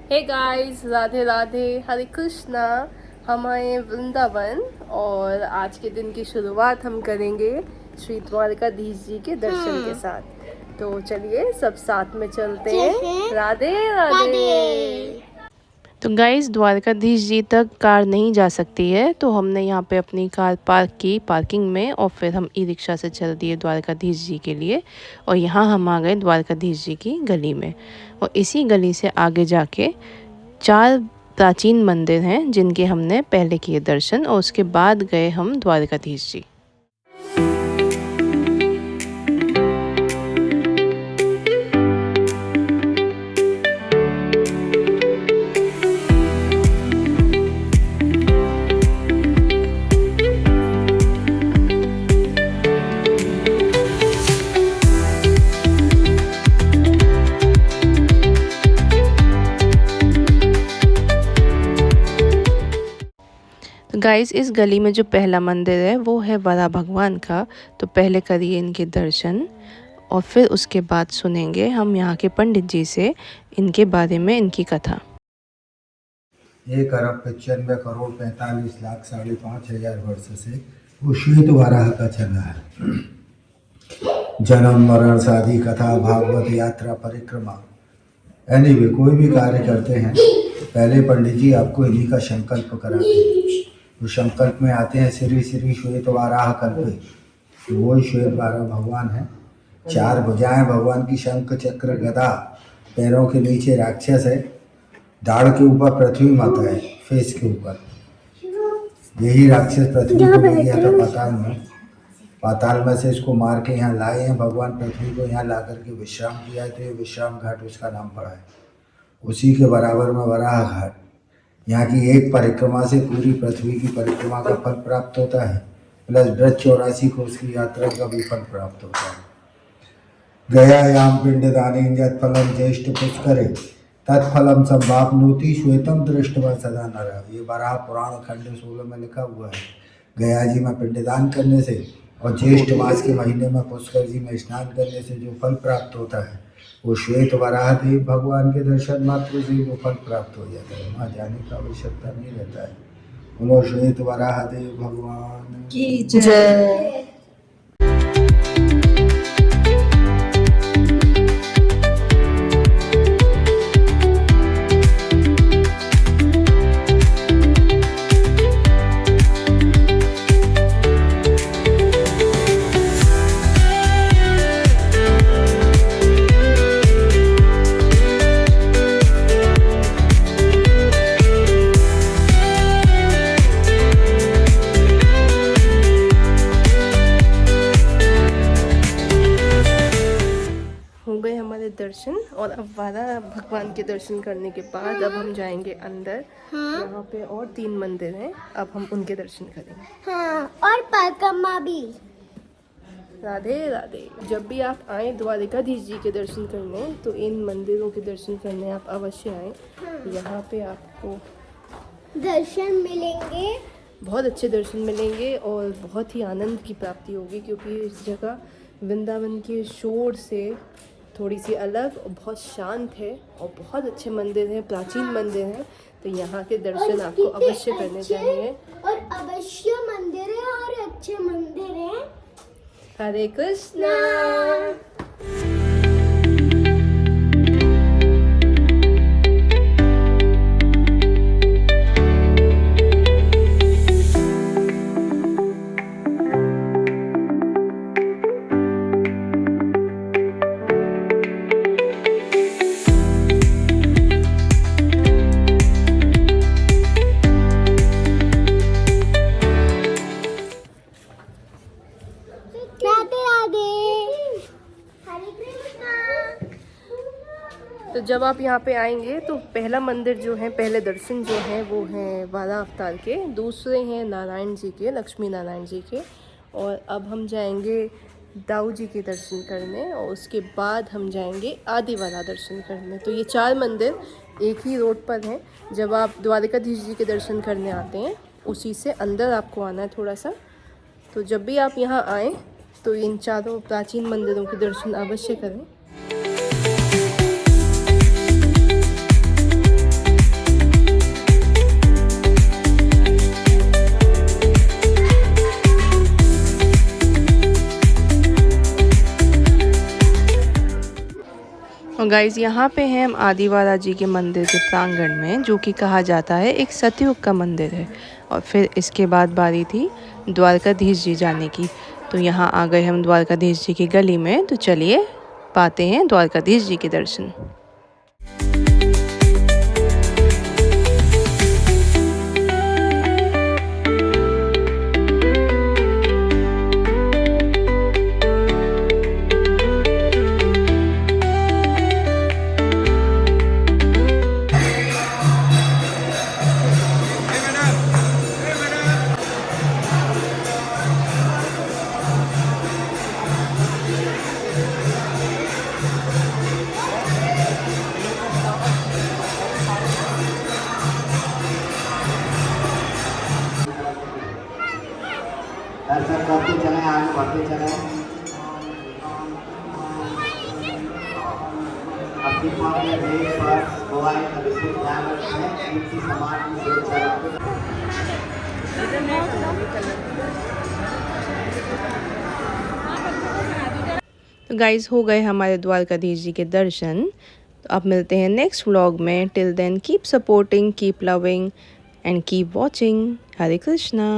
Hey guys, Radhe Radhe, हरे कृष्णा। हम आए वृंदावन और आज के दिन की शुरुआत हम करेंगे श्री द्वारकाधीश जी के दर्शन के साथ। तो चलिए सब साथ में चलते हैं। राधे राधे। तो गाइस, द्वारकाधीश जी तक कार नहीं जा सकती है, तो हमने यहाँ पे अपनी कार पार्क की पार्किंग में और फिर हम ई रिक्शा से चल दिए द्वारकाधीश जी के लिए। और यहाँ हम आ गए द्वारकाधीश जी की गली में। और इसी गली से आगे जाके 4 प्राचीन मंदिर हैं जिनके हमने पहले किए दर्शन, और उसके बाद गए हम द्वारकाधीश जी। गाइस, इस गली में जो पहला मंदिर है वो है वराह भगवान का। तो पहले करिए इनके दर्शन और फिर उसके बाद सुनेंगे हम यहाँ के पंडित जी से इनके बारे में इनकी कथा। 1,95,45,05,000 वर्ष से वो श्वेत वाराह का चला है। जन्म मरण शादी कथा भागवत यात्रा परिक्रमा एनीवे कोई भी कार्य करते हैं पहले पंडित जी आपको इन्हीं का संकल्प कराते हैं। तो संकल्प में आते हैं श्री श्री श्वेत वाराह कल्पे, तो वो श्वेत वाराह भगवान है। 4 भुजाएं भगवान की, शंख चक्र गदा, पैरों के नीचे राक्षस है, दाढ़ के ऊपर पृथ्वी माता है, फेस के ऊपर। यही राक्षस पृथ्वी को ले गया था पाताल में। पाताल में से इसको मार के यहाँ लाए हैं भगवान। पृथ्वी को यहाँ ला करके विश्राम किया है, तो ये विश्राम घाट उसका नाम पड़ा है। उसी के बराबर में वराह घाट। यहाँ की एक परिक्रमा से पूरी पृथ्वी की परिक्रमा का फल प्राप्त होता है, प्लस ब्रज 84 को उसकी यात्रा का भी फल प्राप्त होता है। गयायाम पिंडदानी यत्फलम ज्येष्ठ पुष्करे तत्फलम संभावनोति श्वेतम दृष्टवा सदा नर। ये वराह पुराण खंड 16 में लिखा हुआ है। गया जी में पिंडदान करने से और ज्येष्ठ मास के महीने में पुष्कर जी में स्नान करने से जो फल प्राप्त होता है वो श्वेत वराह देव भगवान के दर्शन मात्र से वो फल प्राप्त हो जाता है। वहाँ जाने का आवश्यकता नहीं रहता है। बोलो श्वेत वराह देव भगवान की जय। दर्शन, और अब वराह भगवान के दर्शन करने के बाद अब हम जाएंगे अंदर। यहाँ पे और 3 मंदिर हैं, अब हम उनके दर्शन करेंगे। और परिक्रमा भी। राधे राधे। जब भी आप आए द्वारकाधीश जी के दर्शन करने, तो इन मंदिरों के दर्शन करने आप अवश्य आए। यहाँ पे आपको दर्शन मिलेंगे, बहुत अच्छे दर्शन मिलेंगे और बहुत ही आनंद की प्राप्ति होगी, क्योंकि इस जगह वृंदावन के शोर से थोड़ी सी अलग और बहुत शांत है और बहुत अच्छे मंदिर हैं, प्राचीन मंदिर हैं। तो यहाँ के दर्शन आपको अवश्य करने चाहिए। और अवश्य मंदिर है और अच्छे मंदिर हैं। हरे कृष्णा। तो जब आप यहाँ पे आएंगे तो पहला मंदिर जो है, पहले दर्शन जो है वो हैं वराह अवतार के, दूसरे हैं नारायण जी के, लक्ष्मी नारायण जी के। और अब हम जाएंगे दाऊ जी के दर्शन करने और उसके बाद हम जाएंगे आदि वराह दर्शन करने। तो ये 4 मंदिर एक ही रोड पर हैं। जब आप द्वारकाधीश जी के दर्शन करने आते हैं, उसी से अंदर आपको आना है थोड़ा सा। तो जब भी आप यहाँ आएँ तो इन 4 प्राचीन मंदिरों के दर्शन अवश्य करें। गाइज़ यहाँ पे हैं हम आदिवारा जी के मंदिर के प्रांगण में, जो कि कहा जाता है एक सतयुग का मंदिर है। और फिर इसके बाद बारी थी द्वारकाधीश जी जाने की। तो यहाँ आ गए हम द्वारकाधीश जी की गली में। तो चलिए पाते हैं द्वारकाधीश जी के दर्शन। दर्शन करते चले, आगे बढ़ते चले। अपनी अपने बेड पर मोबाइल का विशेष ध्यान रखें। किसी सामान की सुरक्षा रखें। तो गाइज़ हो गए हमारे द्वारकाधीश जी के दर्शन। तो अब मिलते हैं नेक्स्ट व्लॉग में। Till then keep supporting, keep loving and keep watching. Hare Krishna.